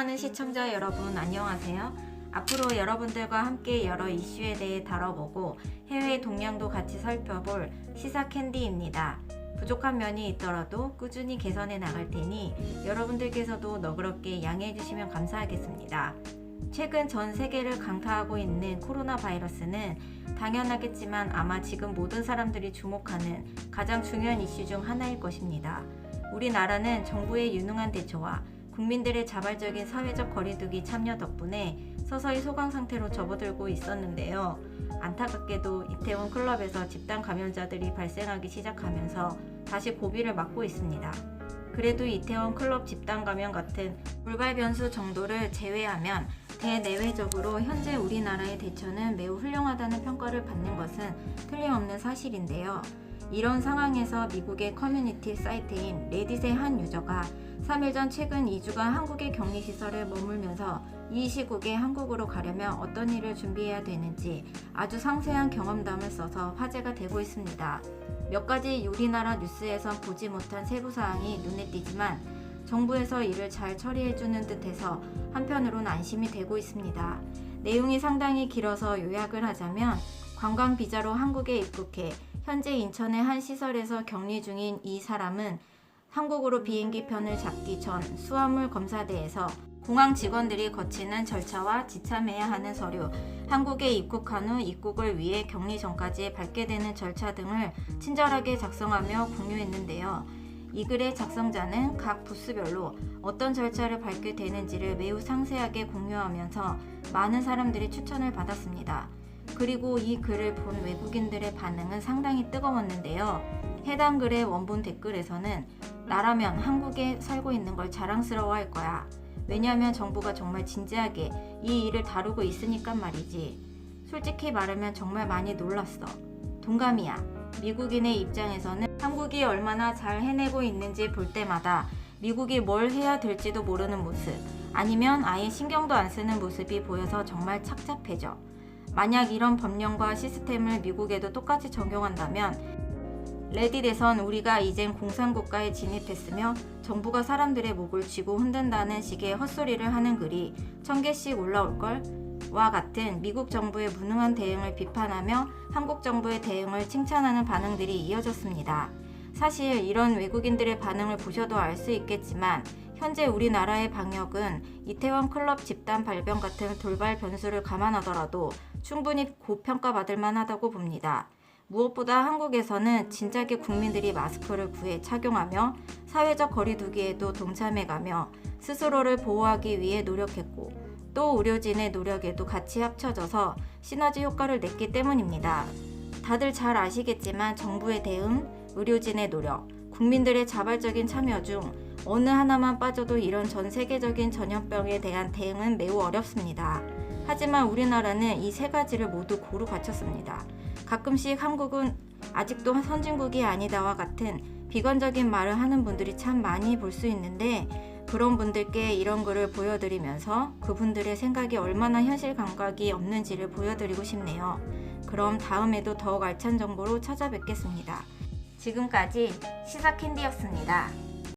사랑하는 시청자 여러분, 안녕하세요. 앞으로 여러분들과 함께 여러 이슈에 대해 다뤄보고 해외 동향도 같이 살펴볼 시사 캔디입니다. 부족한 면이 있더라도 꾸준히 개선해 나갈 테니 여러분들께서도 너그럽게 양해해 주시면 감사하겠습니다. 최근 전 세계를 강타하고 있는 코로나 바이러스는 당연하겠지만 아마 지금 모든 사람들이 주목하는 가장 중요한 이슈 중 하나일 것입니다. 우리나라는 정부의 유능한 대처와 국민들의 자발적인 사회적 거리두기 참여 덕분에 서서히 소강 상태로 접어들고 있었는데요. 안타깝게도 이태원 클럽에서 집단 감염자들이 발생하기 시작하면서 다시 고비를 맞고 있습니다. 그래도 이태원 클럽 집단 감염 같은 불발 변수 정도를 제외하면 대내외적으로 현재 우리나라의 대처는 매우 훌륭하다는 평가를 받는 것은 틀림없는 사실인데요. 이런 상황에서 미국의 커뮤니티 사이트인 레딧의 한 유저가 3일 전 최근 2주간 한국의 격리시설에 머물면서 이 시국에 한국으로 가려면 어떤 일을 준비해야 되는지 아주 상세한 경험담을 써서 화제가 되고 있습니다. 몇 가지 우리나라 뉴스에선 보지 못한 세부사항이 눈에 띄지만 정부에서 이를 잘 처리해주는 듯해서 한편으론 안심이 되고 있습니다. 내용이 상당히 길어서 요약을 하자면 관광 비자로 한국에 입국해 현재 인천의 한 시설에서 격리 중인 이 사람은 한국으로 비행기 편을 잡기 전 수화물 검사대에서 공항 직원들이 거치는 절차와 지참해야 하는 서류, 한국에 입국한 후 입국을 위해 격리 전까지 밟게 되는 절차 등을 친절하게 작성하며 공유했는데요. 이 글의 작성자는 각 부스별로 어떤 절차를 밟게 되는지를 매우 상세하게 공유하면서 많은 사람들이 추천을 받았습니다. 그리고 이 글을 본 외국인들의 반응은 상당히 뜨거웠는데요. 해당 글의 원본 댓글에서는 나라면 한국에 살고 있는 걸 자랑스러워할 거야. 왜냐하면 정부가 정말 진지하게 이 일을 다루고 있으니까 말이지. 솔직히 말하면 정말 많이 놀랐어. 동감이야. 미국인의 입장에서는 한국이 얼마나 잘 해내고 있는지 볼 때마다 미국이 뭘 해야 될지도 모르는 모습, 아니면 아예 신경도 안 쓰는 모습이 보여서 정말 착잡해져. 만약 이런 법령과 시스템을 미국에도 똑같이 적용한다면 레딧에선 우리가 이젠 공산국가에 진입했으며 정부가 사람들의 목을 쥐고 흔든다는 식의 헛소리를 하는 글이 1000개씩 올라올걸? 와 같은 미국 정부의 무능한 대응을 비판하며 한국 정부의 대응을 칭찬하는 반응들이 이어졌습니다. 사실 이런 외국인들의 반응을 보셔도 알 수 있겠지만 현재 우리나라의 방역은 이태원 클럽 집단 발병 같은 돌발 변수를 감안하더라도 충분히 고평가받을 만하다고 봅니다. 무엇보다 한국에서는 진작에 국민들이 마스크를 구해 착용하며 사회적 거리두기에도 동참해가며 스스로를 보호하기 위해 노력했고 또 의료진의 노력에도 같이 합쳐져서 시너지 효과를 냈기 때문입니다. 다들 잘 아시겠지만 정부의 대응, 의료진의 노력, 국민들의 자발적인 참여 중 어느 하나만 빠져도 이런 전 세계적인 전염병에 대한 대응은 매우 어렵습니다. 하지만 우리나라는 이 세 가지를 모두 고루 갖췄습니다. 가끔씩 한국은 아직도 선진국이 아니다와 같은 비관적인 말을 하는 분들이 참 많이 볼 수 있는데 그런 분들께 이런 글을 보여드리면서 그분들의 생각이 얼마나 현실 감각이 없는지를 보여드리고 싶네요. 그럼 다음에도 더욱 알찬 정보로 찾아뵙겠습니다. 지금까지 시사캔디였습니다.